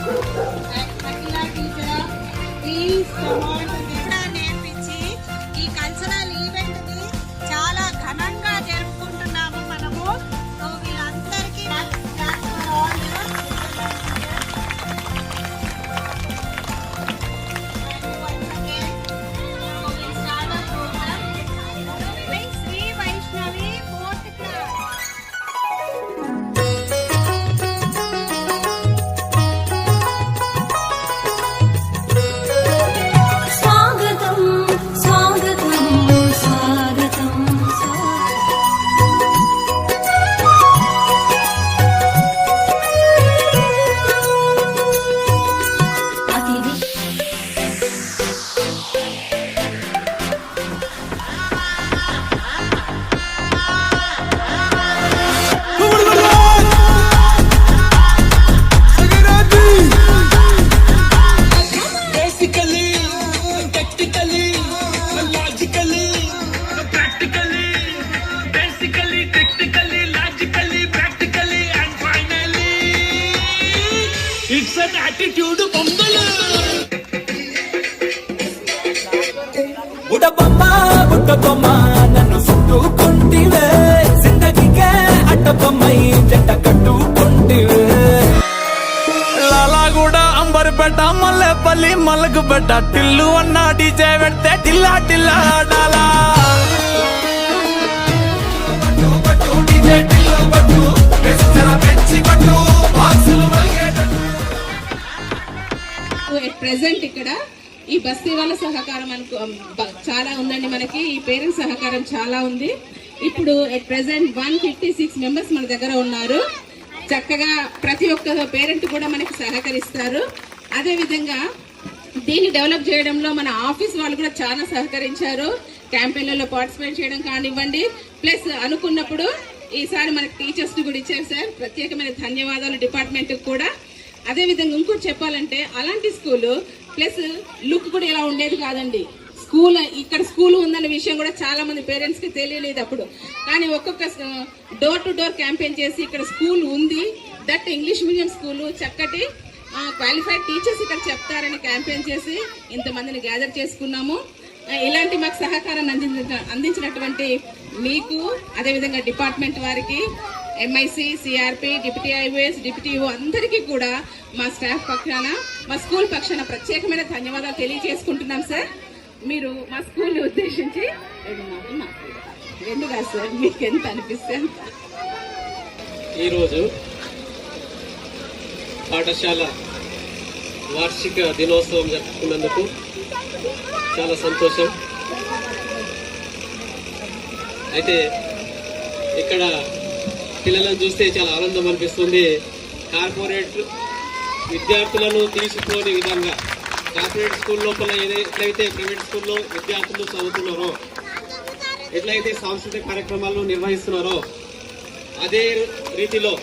Please నేర్పించి ఈ cultural event ని చాలా ఘనంగా జరుపుకుంటున్నాము మనము. సో వీళ్ళందరికీ Shri Vaishnavi fourth class. It's an attitude bumble. Buddha bomba nanu suttukuntive zindagige attappamai jetta kattukuntive lalaguda ambarpeta mallepalli malagupeta tillu anna dj vedte tilla tilla dala dj tillu battu besara benchi battu boxulu at present ఇక్కడ ఈ బస్తీ వాళ్ళ సహకారం చాలా ఉందండి. మనకి ఈ parents సహకారం చాలా ఉంది. ఇప్పుడు ఎట్ ప్రెసెంట్ 156 మెంబర్స్ మన దగ్గర ఉన్నారు. చక్కగా ప్రతి ఒక్క పేరెంట్ కూడా మనకి సహకరిస్తారు. అదేవిధంగా దీన్ని డెవలప్ చేయడంలో మన ఆఫీస్ వాళ్ళు కూడా చాలా సహకరించారు. క్యాంపెయిన్లలో పార్టిసిపేట్ చేయడం కానివ్వండి, ప్లస్ అనుకున్నప్పుడు ఈసారి మనకి టీచర్స్ కూడా ఇచ్చారు సార్. ప్రత్యేకమైన ధన్యవాదాలు డిపార్ట్మెంట్కి కూడా. అదేవిధంగా ఇంకోటి చెప్పాలంటే అలాంటి స్కూలు ప్లస్ లుక్ కూడా ఇలా ఉండేది కాదండి. స్కూల్ ఇక్కడ స్కూల్ ఉందన్న విషయం కూడా చాలా మంది పేరెంట్స్కి తెలియలేదు అప్పుడు. కానీ ఒక్కొక్క డోర్ టు డోర్ క్యాంపెయిన్ చేసి ఇక్కడ స్కూల్ ఉంది, దట్ ఇంగ్లీష్ మీడియం స్కూలు, చక్కటి క్వాలిఫైడ్ టీచర్స్ ఇక్కడ చెప్తారని క్యాంపెయిన్ చేసి ఇంతమందిని గ్యాదర్ చేసుకున్నాము. ఇలాంటి మాకు సహకారాన్ని అందించినటువంటి మీకు, అదేవిధంగా డిపార్ట్మెంట్ వారికి, ఎంఐసి, సిఆర్పి, డిప్యూటీ ఐఓఎస్, డిప్యూటీఓ అందరికీ కూడా మా స్టాఫ్ పక్షాన, మా స్కూల్ పక్షాన ప్రత్యేకమైన ధన్యవాదాలు తెలియజేసుకుంటున్నాం సార్. మీరు మా స్కూల్ని ఉద్దేశించి రెండు కాదు సార్, మీకు ఎంత అనిపిస్తే ఈరోజు పాఠశాల వార్షిక దినోత్సవం జరుపుకున్నందుకు చాలా సంతోషం. అయితే ఇక్కడ పిల్లలను చూస్తే చాలా ఆనందం అనిపిస్తుంది. కార్పొరేట్ విద్యార్థులను తీసుకోని విధంగా కార్పొరేట్ స్కూల్ లోపల ఎట్లయితే ప్రైవేట్ స్కూల్లో విద్యార్థులు చదువుతున్నారో, ఎట్లయితే సాంస్కృతిక కార్యక్రమాలు నిర్వహిస్తున్నారో, అదే రీతిలో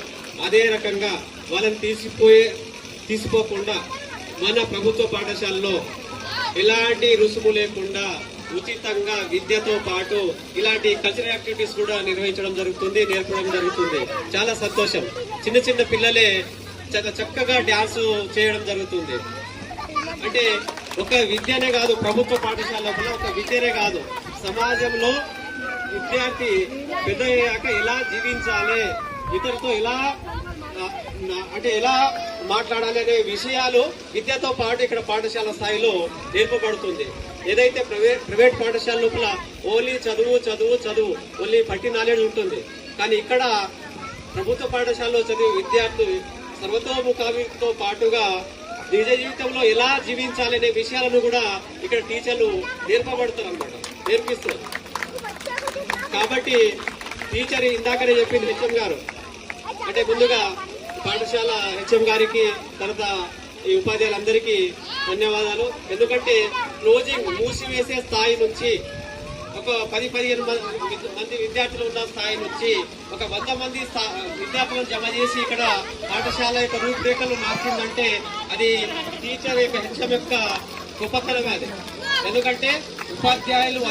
అదే రకంగా వాళ్ళని తీసుకోకుండా మన ప్రభుత్వ పాఠశాలలో ఎలాంటి రుసుము లేకుండా ఉచితంగా విద్యతో పాటు ఇలాంటి కల్చరల్ యాక్టివిటీస్ కూడా నిర్వహించడం జరుగుతుంది, నేర్పడం జరుగుతుంది. చాలా సంతోషం. చిన్న చిన్న పిల్లలే చాలా చక్కగా డ్యాన్స్ చేయడం జరుగుతుంది. అంటే ఒక విద్యనే కాదు, ప్రభుత్వ పాఠశాల లోపల ఒక విద్యనే కాదు, సమాజంలో విద్యార్థి పెద్ద అయ్యాక ఎలా జీవించాలి, ఇతరులతో ఎలా మాట్లాడాలి అనే విషయాలు విద్యతో పాటు ఇక్కడ పాఠశాల స్థాయిలో నేర్పబడుతుంది. ఏదైతే ప్రైవేట్ పాఠశాల లోపల ఓన్లీ చదువు ఓన్లీ పట్టి నాలెడ్జ్ ఉంటుంది. కానీ ఇక్కడ ప్రభుత్వ పాఠశాలలో చదివే విద్యార్థులు సర్వతోముఖాభితో పాటుగా నిజ జీవితంలో ఎలా జీవించాలనే విషయాలను కూడా ఇక్కడ టీచర్లు నేర్పిస్తారు. కాబట్టి టీచర్ ఇందాకనే చెప్పింది హెచ్ఎం గారు, అంటే ముందుగా పాఠశాల హెచ్ఎం గారికి, తర్వాత ఈ ఉపాధ్యాయులందరికీ ధన్యవాదాలు. ఎందుకంటే క్లోజింగ్ మూసివేసే స్థాయి నుంచి ఒక 10-15 మంది విద్యార్థులు ఉన్న స్థాయి నుంచి ఒక 100 మంది విద్యార్థులను జమ చేసి ఇక్కడ పాఠశాల యొక్క రూపురేఖలు మార్చిందంటే అది టీచర్ యొక్క హెచ్ఎం యొక్క గొప్పతనమే. అది ఎందుకంటే ఉపాధ్యాయులు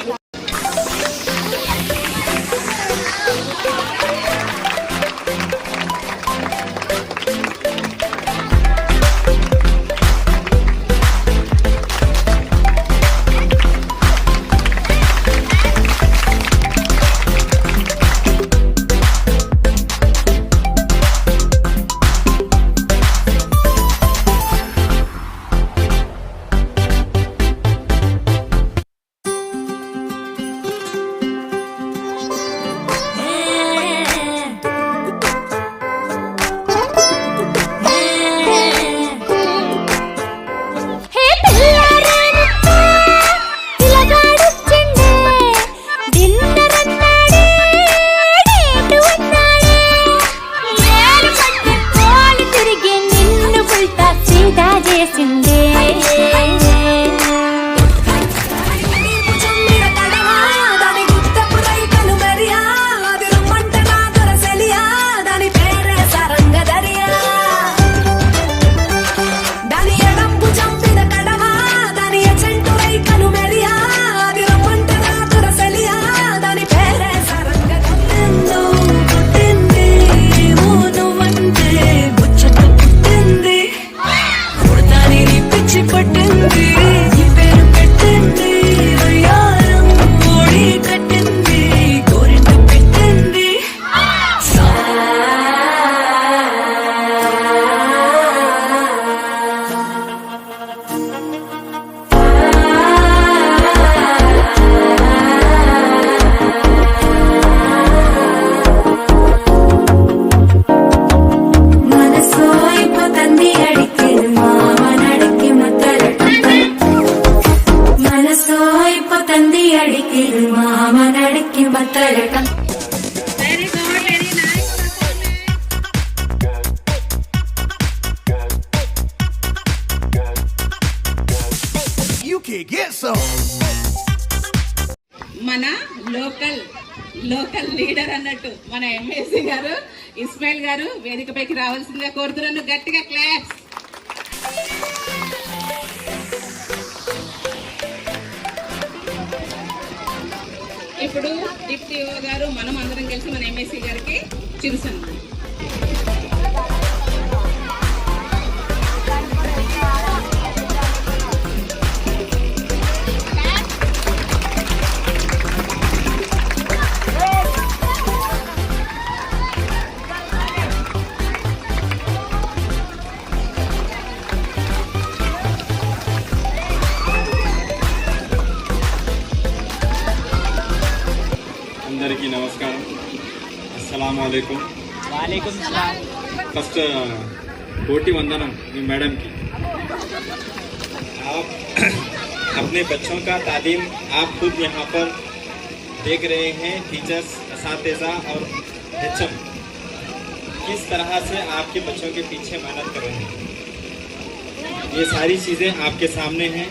చేసిందే పట్టింది ఈ పేరు పెట్టింది వయ్యారం ఓడి కట్టింది కోరింట పెట్టింది మనసు అయిపోతుంది అడిగి మామనడికి మనసు అయిపోతుంది అడిగి మామనడికి మత్తరటం very good, very nice performance. You can get some. మన లోకల్ లీడర్ అన్నట్టు మన ఎంఎస్సీ గారు ఇస్మాయిల్ గారు వేదికపైకి రావాల్సిందిగా కోరుతున్నాను. గట్టిగా క్లాప్స్. ఇప్పుడు డిప్టీ ఓ గారు మనం అందరం కలిసి మన ఎంఎస్సీ గారికి చిరుసన్మానం. అందరికీ నమస్కారం. అస్సలాము అలైకుం. ఫస్ట్ कोटि वंदनम मैडम की. आप अपने बच्चों का तालीम आप खुद यहाँ पर देख रहे हैं. टीचर्स, असातिज़ा और HM किस तरह से आपके बच्चों के पीछे मेहनत कर रहे हैं, ये सारी चीज़ें आपके सामने हैं.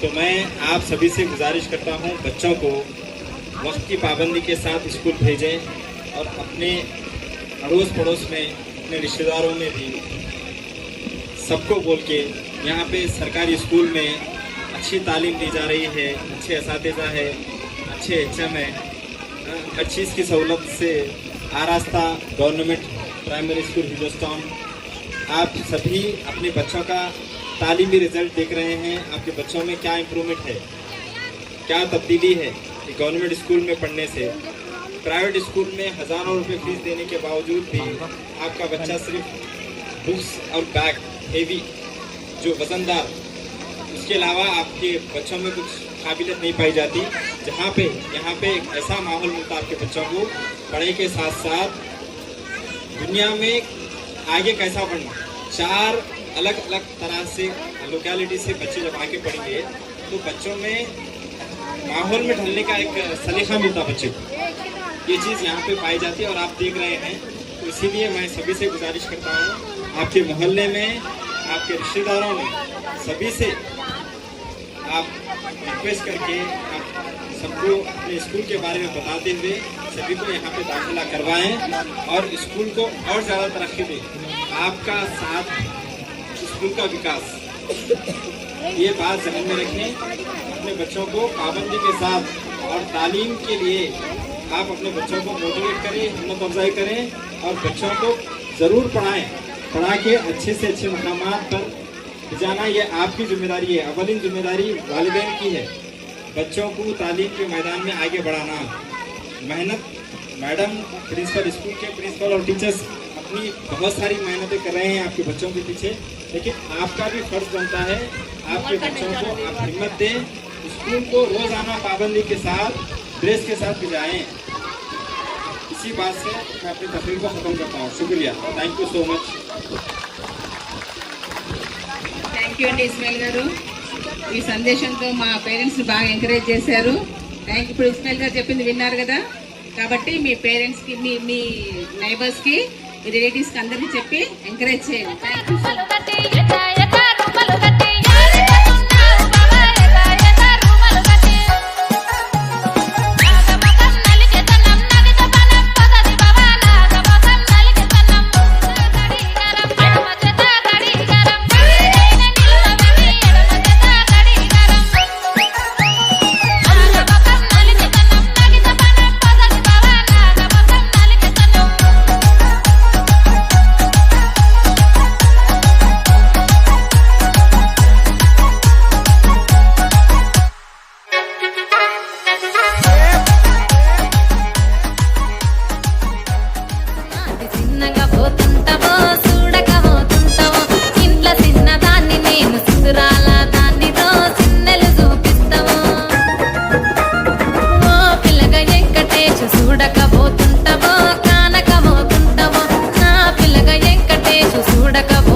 तो मैं आप सभी से गुजारिश करता हूँ, बच्चों को वक्त की पाबंदी के साथ स्कूल भेजें और अपने अड़ोस पड़ोस में, अपने रिश्तेदारों में भी सबको बोल के यहाँ पे सरकारी स्कूल में अच्छी तालीम दी जा रही है, अच्छे असातिज़ा है, अच्छे HM है, हर चीज़ की सहूलत से आरास्ता गवर्नमेंट प्राइमरी स्कूल हिंदुस्तान. आप सभी अपने बच्चों का तालीमी रिजल्ट देख रहे हैं. आपके बच्चों में क्या इम्प्रूवमेंट है, क्या तब्दीली है गवर्नमेंट स्कूल में पढ़ने से. प्राइवेट स्कूल में हज़ारों रुपए फीस देने के बावजूद भी आपका बच्चा सिर्फ बुक्स और बैग हेवी जो वज़नदार, उसके अलावा आपके बच्चों में कुछ काबिलियत नहीं पाई जाती. जहाँ पे यहाँ पे एक ऐसा माहौल मिलता है आपके बच्चों को पढ़ाई के साथ साथ दुनिया में आगे कैसा बढ़ना. 4 अलग अलग तरह से लोकेलिटी से बच्चे जब आगे पढ़ेंगे तो बच्चों में माहौल में ढलने का एक सलीका मिलता बच्चे को. ये चीज़ यहाँ पे पाई जाती है और आप देख रहे हैं. तो इसीलिए मैं सभी से गुजारिश करता हूँ, आपके मोहल्ले में, आपके रिश्तेदारों में, सभी से आप रिक्वेस्ट करके आप सबको अपने स्कूल के बारे में बताते हुए सभी को यहाँ पे दाखिला करवाएं और स्कूल को और ज़्यादा तरक्की दें. आपका साथ स्कूल का विकास, ये बात ध्यान में रखें. अपने बच्चों को पाबंदी के साथ और तालीम के लिए आप अपने बच्चों को मोटिवेट करें, हिम्मत अफजाई करें और बच्चों को ज़रूर पढ़ाएं. पढ़ा के अच्छे से अच्छे मुकामात पर जाना ये आपकी जिम्मेदारी है. अवलिन जिम्मेदारी वालिदैन की है, बच्चों को तालीम के मैदान में आगे बढ़ाना. मेहनत मैडम, प्रिंसिपल, स्कूल के प्रिंसिपल और टीचर्स अपनी बहुत सारी मेहनतें कर रहे हैं आपके बच्चों के पीछे, लेकिन आपका भी फर्ज बनता है आपके बच्चों को आप हिम्मत दें. स्कूल को रोज़ाना पाबंदी के साथ, ड्रेस के साथ भिजाएँ. इसी बात से मैं अपनी तकरीर को ख़त्म करता हूँ. शुक्रिया, thank you so much. Thank you అండి ఇస్మాయిల్ గారు. ఈ సందేశంతో మా పేరెంట్స్ని బాగా ఎంకరేజ్ చేశారు. ఇప్పుడు ఇస్మాయిల్ గారు చెప్పింది విన్నారు కదా, కాబట్టి మీ పేరెంట్స్కి, మీ నైబర్స్కి, మీ రిలేటివ్స్కి అందరికీ చెప్పి ఎంకరేజ్ చేయండి. Thank you so much.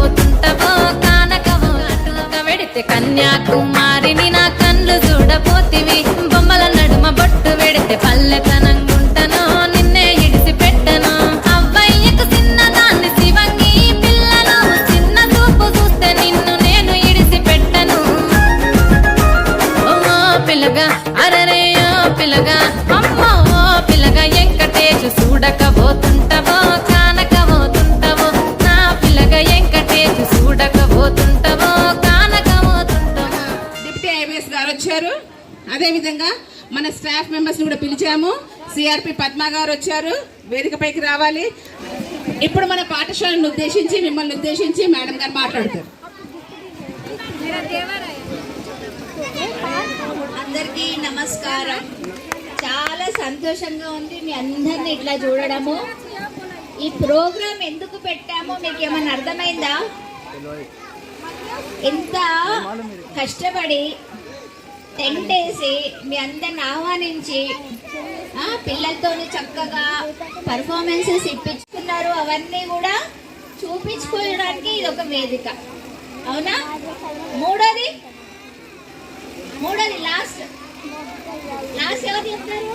పోతుంటవో కానకవో అటుక వెడితే కన్యాకుమారిని నా కళ్ళు చూడపోతివి బొమ్మల నడుమ బొట్టు వెడితే పల్లెతనంగుంటను నిన్నే ఇడిసి పెట్టను అవ్వయ్యకు చిన్నదాన్ని శివంగి పిల్లను చిన్న చూపు చూస్తే నిన్ను నేను ఇడిసి పెట్టను ఓ పిల్లగా అరరే ఓ పిల్లగా అమ్మో ఓ పిల్లగా వెంకటేశు చూడకపోతుంటవో కానకపోతుంటవో నా పిల్లగా వెంకటేశు చూడకపోతుంటవో కానకపోతుంటవో. డిప్యూటీ ఐఏఎస్ గారు వచ్చారు. అదేవిధంగా మన స్టాఫ్ మెంబర్స్ కూడా పిలిచాము. సిఆర్పి పద్మ గారు వచ్చారు, వేదికపైకి రావాలి. ఇప్పుడు మన పాఠశాలను ఉద్దేశించి మిమ్మల్ని ఉద్దేశించి మేడం గారు మాట్లాడతారు. అందరికీ నమస్కారం. చాలా సంతోషంగా ఉంది మీ అందరిని ఇట్లా చూడడము. ఈ ప్రోగ్రాం ఎందుకు పెట్టామో మీకు ఏమైనా అర్థమైందా? ఎంత కష్టపడి టెంట్ వేసి మీ అందరిని ఆహ్వానించి పిల్లలతో చక్కగా పర్ఫార్మెన్సెస్ ఇప్పించుకున్నారు. అవన్నీ కూడా చూపించుకోవడానికి ఇది ఒక వేదిక, అవునా? మూడోది లాస్ట్ ఎవరు చెప్తారు?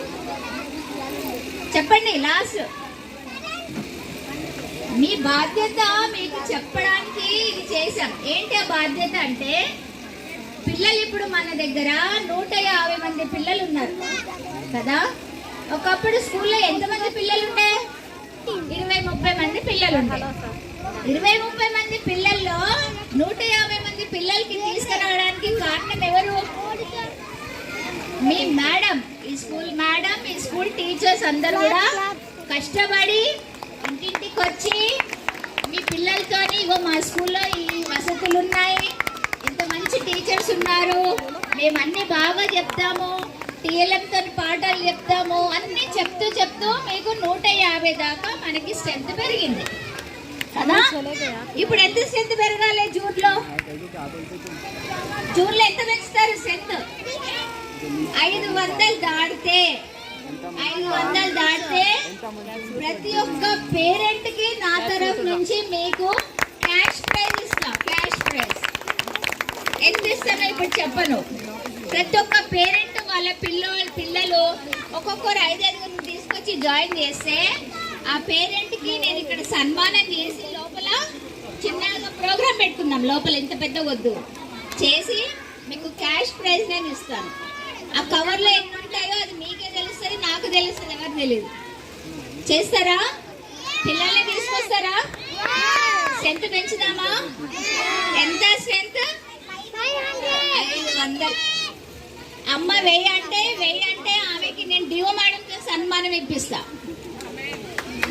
చెప్పండి. లాస్ట్ మీ బాధ్యత మీకు చెప్పడానికి ఇది చేశాం. ఏంటి ఆ బాధ్యత అంటే, పిల్లలు ఇప్పుడు మన దగ్గర 150 మంది పిల్లలు ఉన్నారు కదా. ఒకప్పుడు స్కూల్లో ఎంతమంది పిల్లలు ఉండే? 20-30 మంది పిల్లలు ఉండే. 20-30 మంది పిల్లల్లో 150 మంది పిల్లలకి తీసుకురావడానికి కారణం ఎవరు? మీ మేడం, ఈ స్కూల్ మేడం, ఈ స్కూల్ టీచర్స్ అందరూ కూడా కష్టపడి ఇంటింటికి వచ్చి మీ పిల్లలతోని ఇగో మా స్కూల్లో ఈ వసతులు ఉన్నాయి, ఇంత మంచి టీచర్స్ ఉన్నారు, మేము అన్ని బాగా చెప్తాము, టీఎల్ఎంతో పాఠాలు చెప్తాము అన్ని చెప్తూ మీకు 150 దాకా మనకి స్ట్రెంత్ పెరిగింది కదా. ఇప్పుడు ఎంత స్ట్రెంత్ పెరగాలి? జూన్లో ఎంత పెంచుతారు స్ట్రెంత్? 500 దాటితే ప్రతి ఒక్క పేరెంట్ కి నా తరఫు నుంచి మీకు క్యాష్ ప్రైజ్ ఇస్తాం. క్యాష్ ప్రైజ్ ఎంత ఇస్తానో ఇప్పుడు చెప్పను. ప్రతి ఒక్క పేరెంట్ వాళ్ళ పిల్లలు ఒక్కొక్కరు 5-5 తీసుకొచ్చి జాయిన్ చేస్తే ఆ పేరెంట్ కి నేను ఇక్కడ సన్మానం చేసి లోపల చిన్నగా ప్రోగ్రామ్ పెట్టుకుందాం. లోపల ఎంత పెద్ద వద్దు చేసి మీకు క్యాష్ ప్రైజ్ నేను ఇస్తాను. ఆ కవర్లో ఎన్ని ఉంటాయో అది మీకే తెలుస్తుంది, నాకు తెలుస్తుంది, ఎవరు తెలియదు. చేస్తారా? పిల్లల్ని తీసుకొస్తారా? స్ట్రెంత్ పెంచుదామా? ఎంత స్ట్రెంత్? 500. అమ్మ 1000 అంటే ఆమెకి నేను డిఓ మేడంతో సన్మానం ఇప్పిస్తా.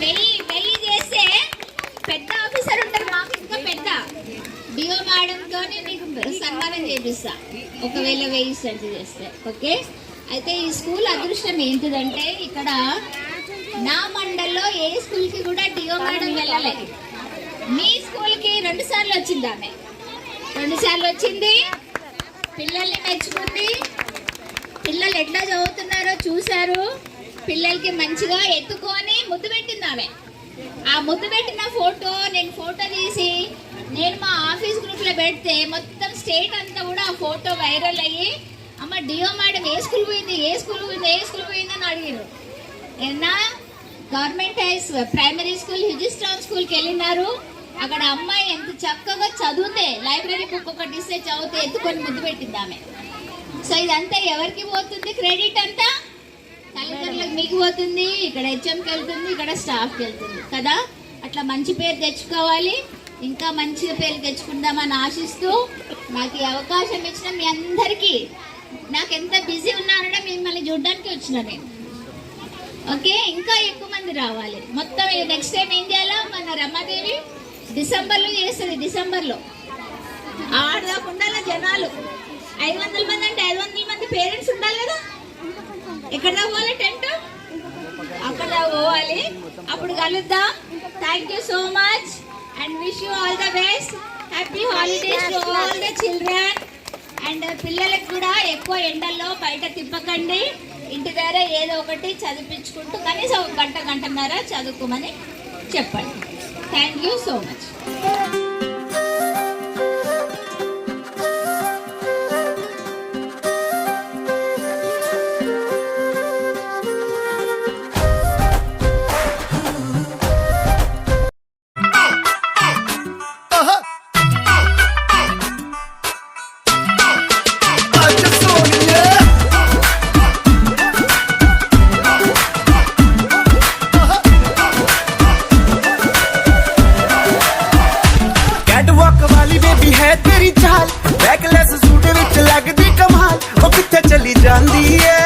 1000 చేస్తే పెద్ద ఆఫీసర్ ఉంటారు, మాకు ఇంకా పెద్ద డిఓ మేడంతో నీకు సన్మానం చేపిస్తా ఒకవేళ 1000 స్ట్రెంత్ చేస్తే. ఓకే. అయితే ఈ స్కూల్ అదృష్టం ఏంటిదంటే, ఇక్కడ నా మండల్లో ఏ స్కూల్కి కూడా డిఓ మేడం వెళ్ళలే. మీ స్కూల్కి 2 సార్లు వచ్చింది ఆమె. 2 సార్లు వచ్చింది, పిల్లల్ని మెచ్చుకుంది, పిల్లలు ఎట్లా చదువుతున్నారో చూశారు, పిల్లలకి మంచిగా ఎత్తుకొని ముద్దు పెట్టింది ఆమె. ఆ ముద్దు పెట్టిన ఫోటో నేను ఫోటో తీసి నేను మా ఆఫీస్ గ్రూప్లో పెడితే మొత్తం స్టేట్ అంతా కూడా ఆ ఫోటో వైరల్ అయ్యి, అమ్మ డిఓ మేడం ఏ స్కూల్ పోయింది అని అడిగారు. ఏమన్నా గవర్నమెంట్ హైస్ ప్రైమరీ స్కూల్ హిజిస్టాన్ స్కూల్కి వెళ్ళినారు. అక్కడ అమ్మాయి ఎంత చక్కగా చదివితే లైబ్రరీ బుక్ ఒకటి ఇస్తే చదివితే ఎత్తుకొని ముద్దు పెట్టింది ఆమె. సో ఇదంతా ఎవరికి పోతుంది? క్రెడిట్ అంతా తల్లిదండ్రులకు మీకు పోతుంది, ఇక్కడ హెచ్ఎంకి వెళ్తుంది, ఇక్కడ స్టాఫ్కి వెళ్తుంది కదా. అట్లా మంచి పేరు తెచ్చుకోవాలి, ఇంకా మంచిగా పేరు తెచ్చుకుందామని ఆశిస్తూ నాకు ఈ అవకాశం ఇచ్చిన మీ అందరికీ, నాకు ఎంత బిజీ ఉన్నానో మిమ్మల్ని చూడడానికి వచ్చిన నేను. ఓకే. ఇంకా ఎక్కువ మంది రావాలి. మొత్తం నెక్స్ట్ టైం ఏం చేయాలో మన రమాదేవి డిసెంబర్లో చేస్తుంది. డిసెంబర్లో ఆడదాకా ఉండాలి జనాలు. 500 మంది అంటే 500 మంది పేరెంట్స్ ఉండాలి కదా. ఎక్కడ పోవాలి? టెంట్ అక్కడ పోవాలి. అప్పుడు కలుద్దాం. Thank you so much and wish you all the best. Happy holidays to all the children. And పిల్లలకు కూడా ఎక్కువ ఎండల్లో బయట తిప్పకండి. ఇంటి దగ్గర ఏదో ఒకటి చదివించుకుంటూ కనీసం 1 గంటన్నర చదువుకోమని చెప్పండి. Thank you so much. है तेरी चाल, बैकलेस सूट विच लगदी कमाल, ओ किथे चली जांदी है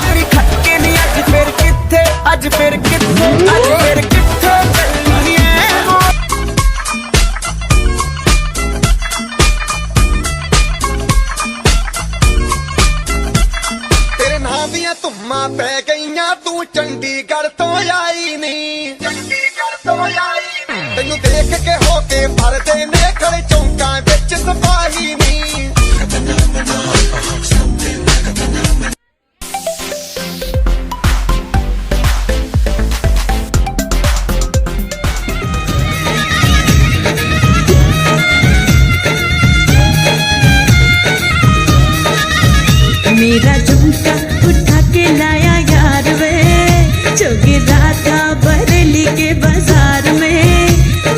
तेरी खटके नी अज फिर किथे, अज फिर किथे, अज फिर किथे चली है। तेरे नाम दियां धुम्मां पै गईयां, तू चंडीगढ़ तो आई नी, चंडीगढ़ तो आई नी, तेनू देख के होके भरदे ने खड़े चौंकां विच सिपाही नी। मेरा झुमका उठा के लाया यार वे, जोगी राता बरेली के बाजार में,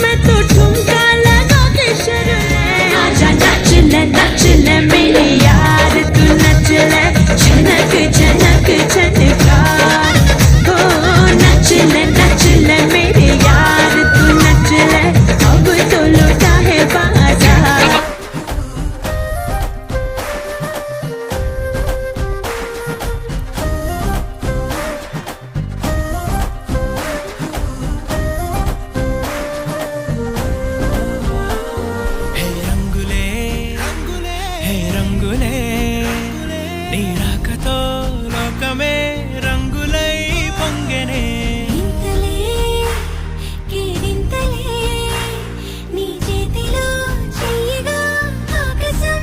मैं तो ठुमका लगा के शुरू है। आजा नच ले मेरे यार, तू नच ले झनक झनक झनका, हो नच ले मेरे यार, तू नच ले अब तो लुटा है बाजार। హే రంగులే హే రంగులే నీ రాకతో లోకమే రంగులై పొంగెనే ఇంతలే కేరింతలే నీ చేతిలో చెయ్యగా ఆకాశం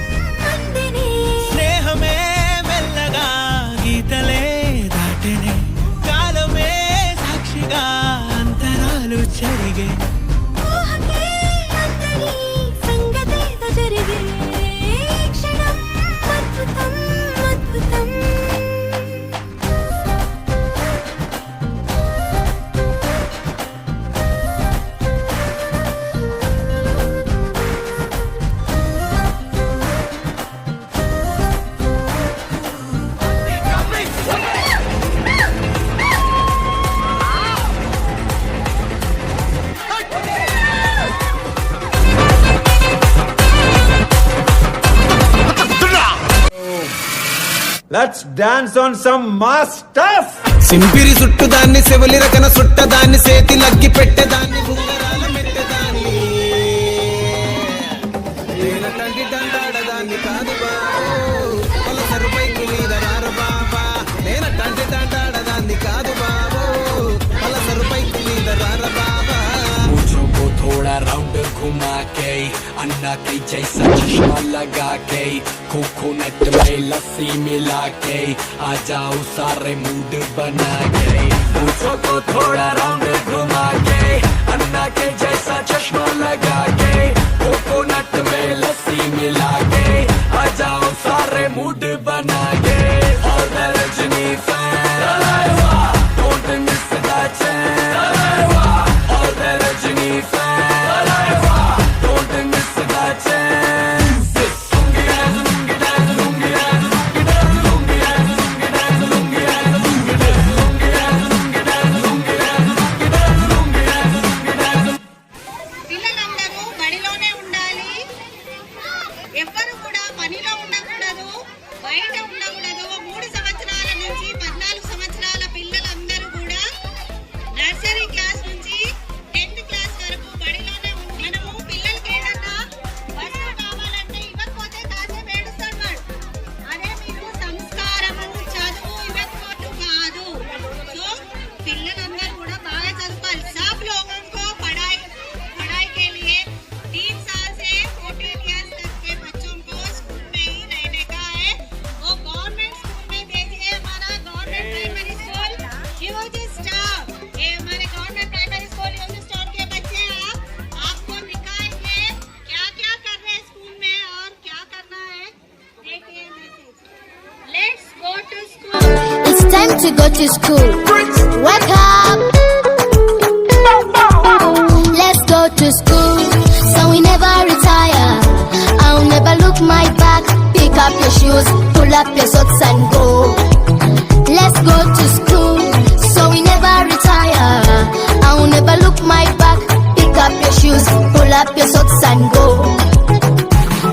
అందనే, స్నేహమే మెల్లగా గీతలే దాటెనే, కాలమే సాక్షిగా అంతరాలు చెరిగే ఊహకే అందరి సంగతేదో జరిగే క్షణం అద్భుతం అద్భుతం. Let's dance on some mass stuff. సింపిరి సుట్టుదాన్ని సెవలి రకన సుట్టదాన్ని సేతి లగ్గి పెట్టేదాన్ని బుంగరాల మెట్టేదాన్ని నేనటంటి దండాడదాన్ని కాదు బాబు పలసరు బైకు మీద రారు బాబా నేనటంటి దండాడదాన్ని కాదు బాబు పలసరు బైకు మీద రారు బాబా मुझो को थोड़ा राउंड घुमा के अन्ना के जैसा चश्मा लगा के कोकोनट में लस्सी मिला के आ जाओ सारे मूड बना के मुझो को थोड़ा राउंड घुमा के अन्ना के जैसा चश्मा लगा के कोकोनट में लस्सी मिला के आ जाओ सारे मूड बना के और the Rajni fan don't miss that chance all the Rajini fans don't miss that chance. Lungi dance, lungi dance, lungi dance, lungi dance, lungi dance, lungi dance, lungi dance, lungi dance, lungi dance, lungi dance, lungi dance, lungi dance, lungi dance, lungi dance. పిల్లలందరూ బడిలోనే ఉండాలి, ఎవ్వరు కూడా పనిలో ఉండకూడదు, బయట ఉండకూడదు. 3 సంవత్సరాల నుంచి 14 సంవత్సరాల పిల్లలందరూ కూడా నర్సరీ క్లాస్ నుంచి 10th క్లాస్ వరకు బడిలోనే మనము పిల్లలకి ఏదన్నా వస్తువు కావాలంటే ఇవ్వకపోతే కాసేపు ఏడుస్తాడు వాడు. అదే మీరు సంస్కారము చదువు ఇవ్వకపోతే కాదు. సో పిల్లలందరూ కూడా బాగా చదువుకోవాలి. सब लोगों को पढ़ाई के लिए 3 साल से 14 इयर्स तक के बच्चों को स्कूल में ही रहने का है। वो गवर्नमेंट स्कूल में भेजिए। हमारा गवर्नमेंट प्राइमरी स्कूल शिवोजी स्टाफ, ये हमारे गवर्नमेंट प्राइमरी स्कूल शिवोजी स्टाफ के बच्चे आपको दिखाएंगे क्या क्या कर रहे हैं स्कूल में और क्या करना है। देखिए message, let's go to school. It's time to go to school. Wake up. Let's go to school, so we never retire. I'll never look my back. Pick up your shoes, pull up your socks and go. Let's go to school, so we never retire. I'll never look my back. Pick up your shoes, pull up your socks and go.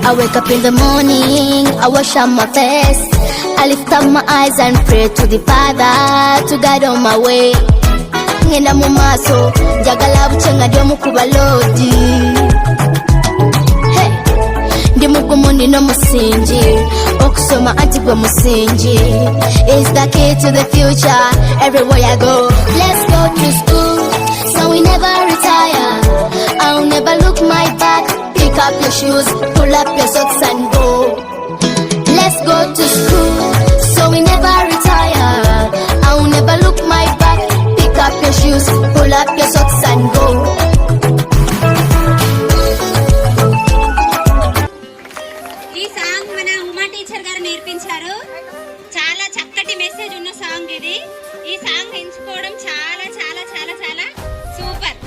I wake up in the morning, I wash up my face, I lift up my eyes and pray to the Father to guide on my way. Ngenda mu maaso njagala bucenga ndi omu ku baloodi. Hey, ndi mugumu nina musingi okusoma anti gwe musingi is the key to the future everywhere I go. Let's go to school so we never retire. I'll never look my back. Pick up your shoes, pull up your socks and go. Let's go to school so we never retire. I'll never look my back. Pick up your shoes, pull up your socks and go. ఈ song మన Uma teacher గారు నేర్పించారు. చాలా చక్కటి message ఉన్న song ఇది. ఈ song ఎంచుకోవడం చాలా చాలా చాలా చాలా సూపర్.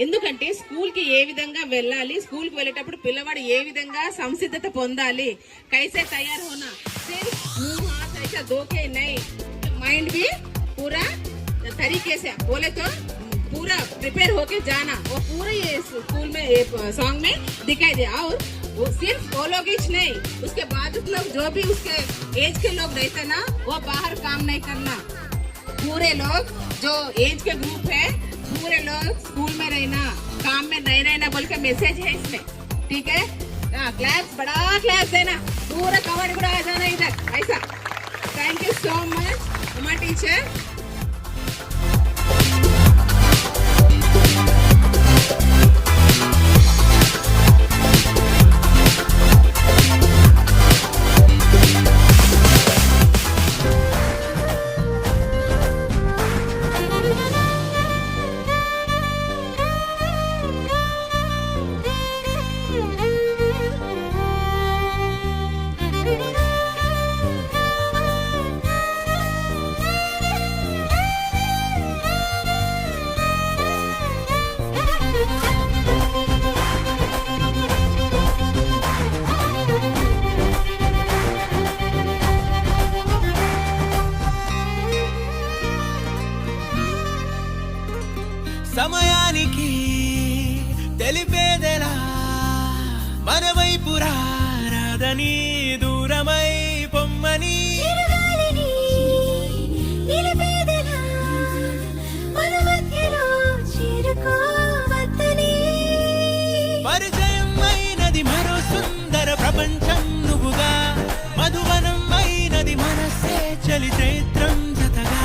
ఎందుకంటే స్కూల్ కి ఏ విధంగా వెళ్ళాలి, స్కూల్ కి వెళ్ళేటప్పుడు పిల్లవాడు ఏ విధంగా సంసిద్ధత పొందాలి, కైసే తయారు హోనా, सिर्फ मुंह हाथ ऐसा धो के नहीं, माइंड भी पूरा तरीके से बोले तो पूरा प्रिपेयर होके जाना, वो पूरा ये स्कूल में सॉन्ग में दिखाई दे. और वो सिर्फ वो लोग ही नहीं, उसके बाद लोग जो भी उसके एज के लोग रहते ना, वो बाहर काम नहीं करना. पूरे लोग जो एज के ग्रुप है पूरे लोग स्कूल में रहना, काम में नहीं रहना बोल के मैसेज है इसमें. ठीक है, क्लास बड़ा क्लास देना, पूरा कवर కూడా आ जाना इधर ऐसा. Thank you so much Uma teacher. సమయానికి తెలిపేదెలా మన వైపు రాదని దూరమై పొమ్మని పరిచయం అయినది మరో సుందర ప్రపంచం నువ్వుగా, మధువనం అయినది మనసే చలి చైత్రం జతగా.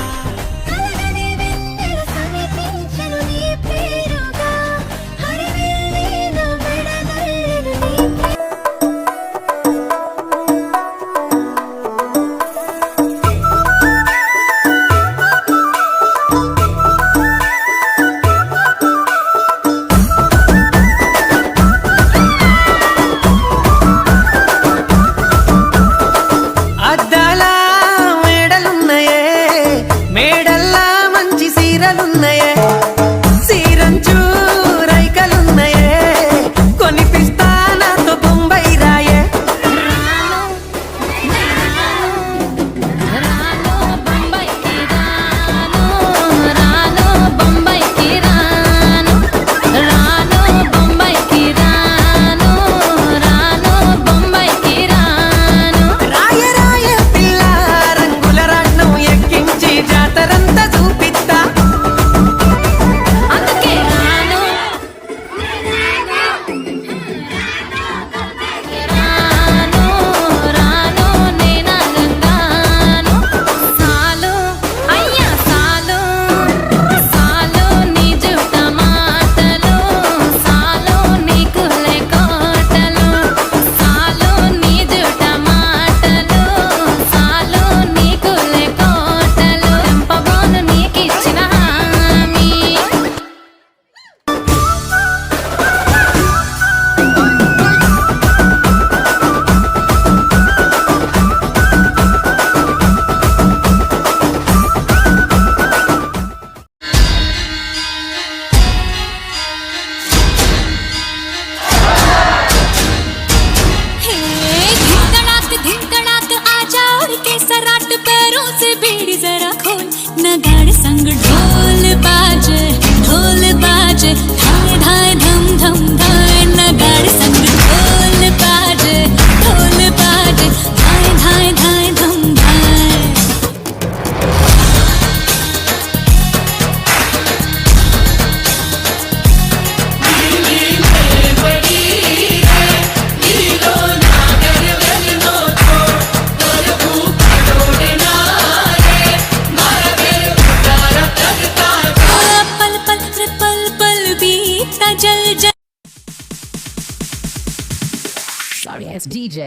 sorry ass DJ.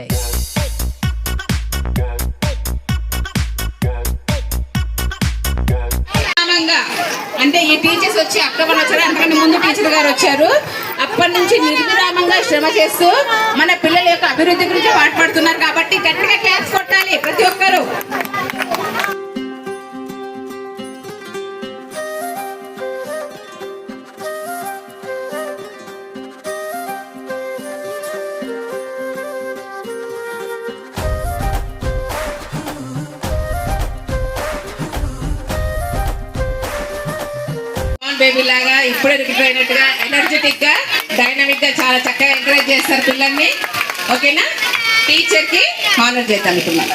అంటే ఈ టీచర్స్ వచ్చి అక్టోబర్ వచ్చారు, అంతకంటే ముందు టీచర్ గారు వచ్చారు. అప్పటి నుంచి నిర్విరామంగా శ్రమ చేస్తూ మన పిల్లల యొక్క అభివృద్ధి గురించి పాటుపడుతున్నారు. కాబట్టి గట్టిగా క్లాప్స్ కొట్టాలి ప్రతి ఒక్కరు. బేబీ లాగా ఇప్పుడే రిపీట్ అయినట్టుగా ఎనర్జెటిక్ గా డైనమిక్ గా చాలా చక్కగా ఎంకరేజ్ చేస్తారు పిల్లల్ని. ఓకేనా? టీచర్ కి హానర్ చేద్దాం అనుకున్నాను.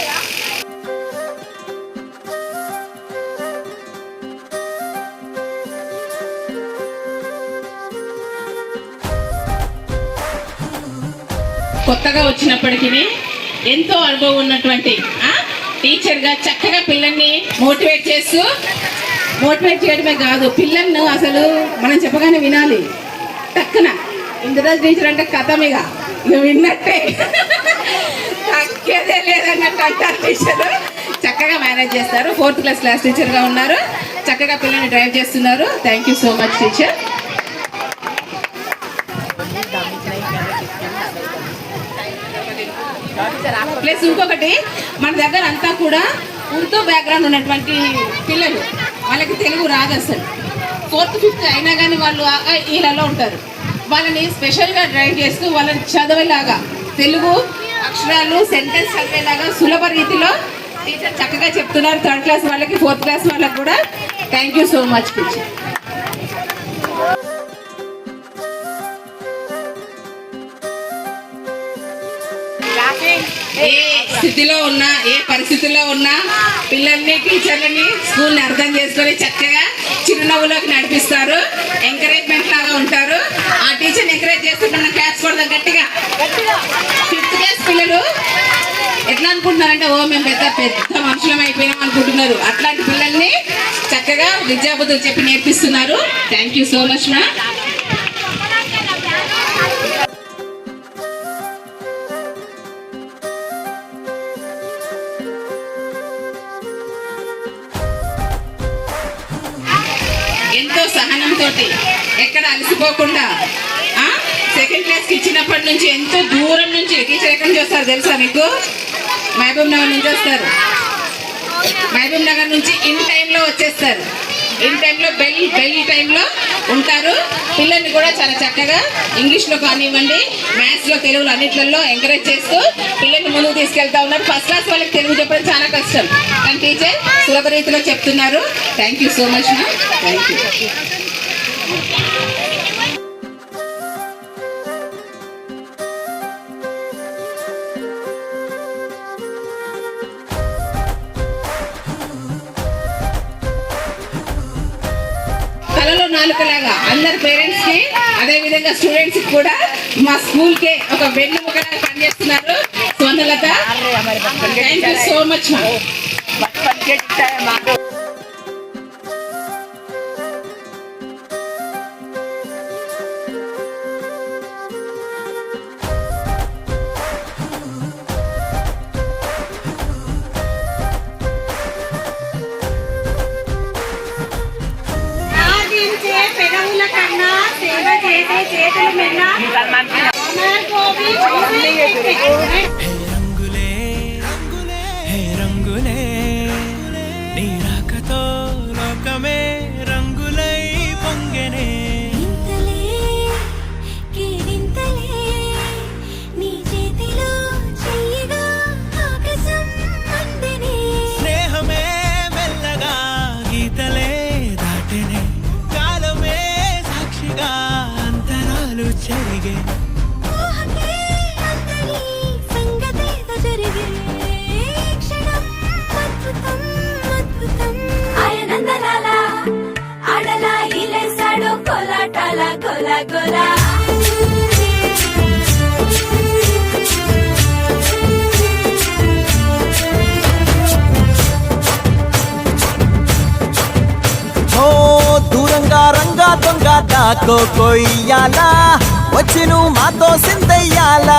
కొత్తగా వచ్చినప్పటికీ ఎంతో అనుభవం ఉన్నటువంటి టీచర్ గా చక్కగా పిల్లల్ని మోటివేట్ చేయడమే కాదు, పిల్లలను అసలు మనం చెప్పగానే వినాలి. టక్కున ఇంద్రరాజ్ టీచర్ అంటే కథమిగా విన్నట్టే, తగ్గేదే లేదన్నట్టు అంటారు టీచర్. చక్కగా మేనేజ్ చేస్తారు. 4th క్లాస్ టీచర్ గా ఉన్నారు. చక్కగా పిల్లల్ని డ్రైవ్ చేస్తున్నారు. Thank you so much teacher. Plus ఇంకొకటి, మన దగ్గర అంతా కూడా ఉర్దూ బ్యాక్గ్రౌండ్ ఉన్నటువంటి పిల్లలు, వాళ్ళకి తెలుగు రాదు అసలు. 4th 5th అయినా కానీ వాళ్ళు ఈలలో ఉంటారు. వాళ్ళని స్పెషల్గా డ్రైవ్ చేస్తూ వాళ్ళని చదివేలాగా, తెలుగు అక్షరాలు సెంటెన్స్ చదివేలాగా సులభ రీతిలో టీచర్ చక్కగా చెప్తున్నారు. 3rd క్లాస్ వాళ్ళకి 4th క్లాస్ వాళ్ళకి కూడా thank you so much teacher. ఏ స్థితిలో ఉన్నా, ఏ పరిస్థితుల్లో ఉన్నా పిల్లల్ని, టీచర్లని, స్కూల్ని అర్థం చేసుకొని చక్కగా చిరునవ్వులోకి నడిపిస్తారు. ఎంకరేజ్మెంట్ లాగా ఉంటారు. ఆ టీచర్ని ఎంకరేజ్ చేస్తుంటే క్లాస్ కొడదాం గట్టిగా. 5th క్లాస్ పిల్లలు ఎట్లా అనుకుంటున్నారంటే, ఓ మేము పెద్ద పెద్ద మనుషులం అయిపోయినాం అనుకుంటున్నారు. అట్లాంటి పిల్లల్ని చక్కగా విద్యాబుద్ధులు చెప్పి నేర్పిస్తున్నారు. థ్యాంక్ యూ సో మచ్ మా. ఎంతో సహనంతో, ఎక్కడ అలసిపోకుండా 2nd క్లాస్కి ఇచ్చినప్పటి నుంచి ఎంతో దూరం నుంచి టీచర్ ఎక్కడి నుంచి వస్తారు తెలుసా మీకు? మహబూబ్ నగర్ నుంచి వస్తారు. మహబూబ్ నగర్ నుంచి ఇన్ టైంలో వచ్చేస్తారు. ఇన్ టైంలో బెల్ టైంలో ఉంటారు. పిల్లల్ని కూడా చాలా చక్కగా ఇంగ్లీష్లో కానివ్వండి, మ్యాథ్స్లో, తెలుగులో అన్నిట్లలో ఎంకరేజ్ చేస్తూ పిల్లల్ని ముందుకు తీసుకెళ్తా ఉన్నారు. 1st క్లాస్ వాళ్ళకి తెలుగు చెప్పడం చాలా కష్టం, కానీ టీచర్ సులభ రీతిలో చెప్తున్నారు. థ్యాంక్ యూ సో మచ్ మా. Thank you. తలలో నాలుకలాగా అందరు పేరెంట్స్ కి, అదే విధంగా స్టూడెంట్స్ కి కూడా మా స్కూల్ కే ఒక వెన్నెముకలాగా పనిచేస్తున్నారు Swarnalatha. Thank you so much. పెదవుల కన్నా సేవ చేసే చేతులు మిన్నా రంగులే హే రంగులే, నీ రాకతో లోకమే రంగులై పొంగెనే. స్నేహమే మెల్లగా గీతలే దాటెనే, కాలమే సాక్షిగా అంతరాలు చెరిగే. దూరంగా రంగా దొంగ దాకో కొయ్యాలా, వచ్చి నువ్వు మాతో సిందయ్యాలా.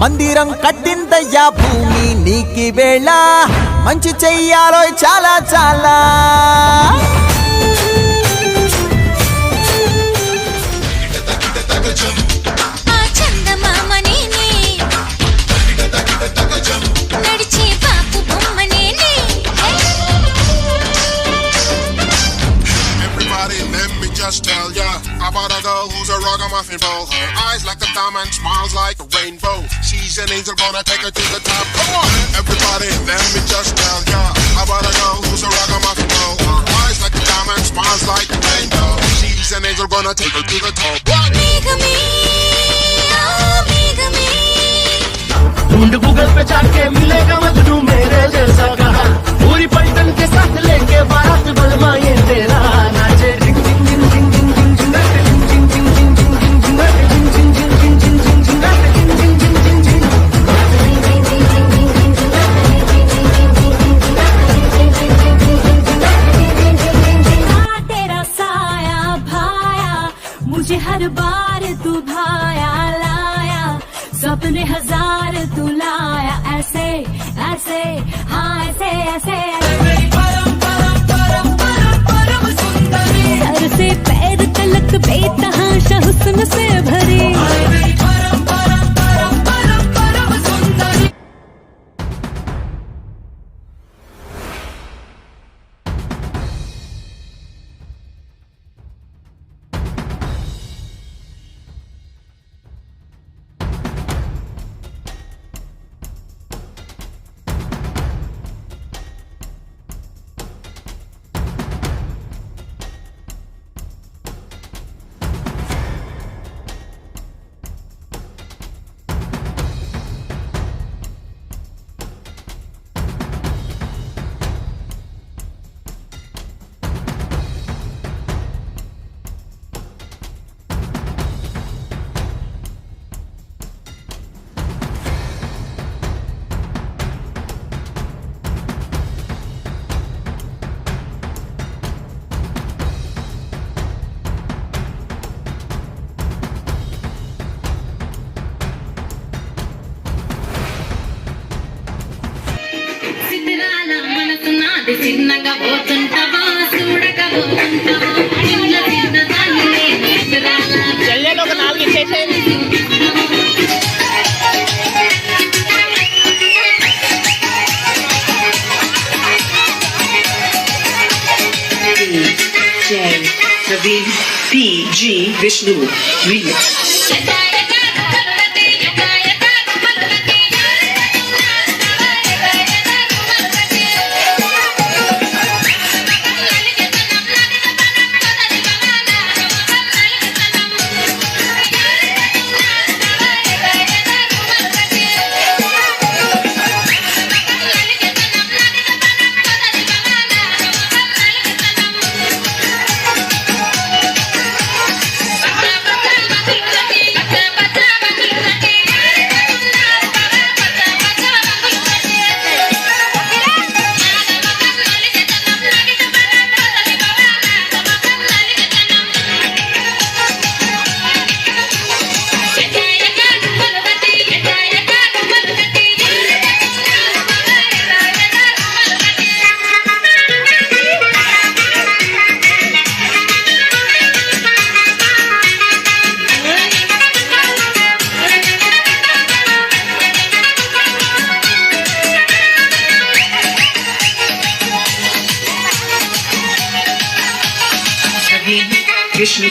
మందిరం కట్టిందయ్యా భూమి నీకి వేళ మంచి చెయ్యాలో చాలా చాలా Just tell ya about a girl who's a ragamuffin ball. Her eyes like a diamond, smiles like a rainbow. She's an angel, gonna take her to the top. Come on, everybody, let me just tell ya about a girl who's a ragamuffin ball. Her eyes like a diamond, smiles like a rainbow. She's an angel, gonna take her to the top. What? ढूंढ Google पे जाके मिलेगा मजनू मेरे जैसा कहा पूरी पलटन के साथ लेके बारात बलमा ये तेरा नाचे ring ring ring ring ring ring ring ring ring ring तेरा साया भाया मुझे हर बार तू भाया लाया सपने हजार तू लाया ऐसे ऐसे हाँ ऐसे ऐसे सर से पैर तलक बेतहाशा हुस्न से भरी చిన్నగా పోతుంటావా చూడగా పోతుంటావా చిన్న చిన్న దానిలే చెల్లెలు ఒక 4 ఇచ్చేసేది PG Vishnu Remix. Vishnu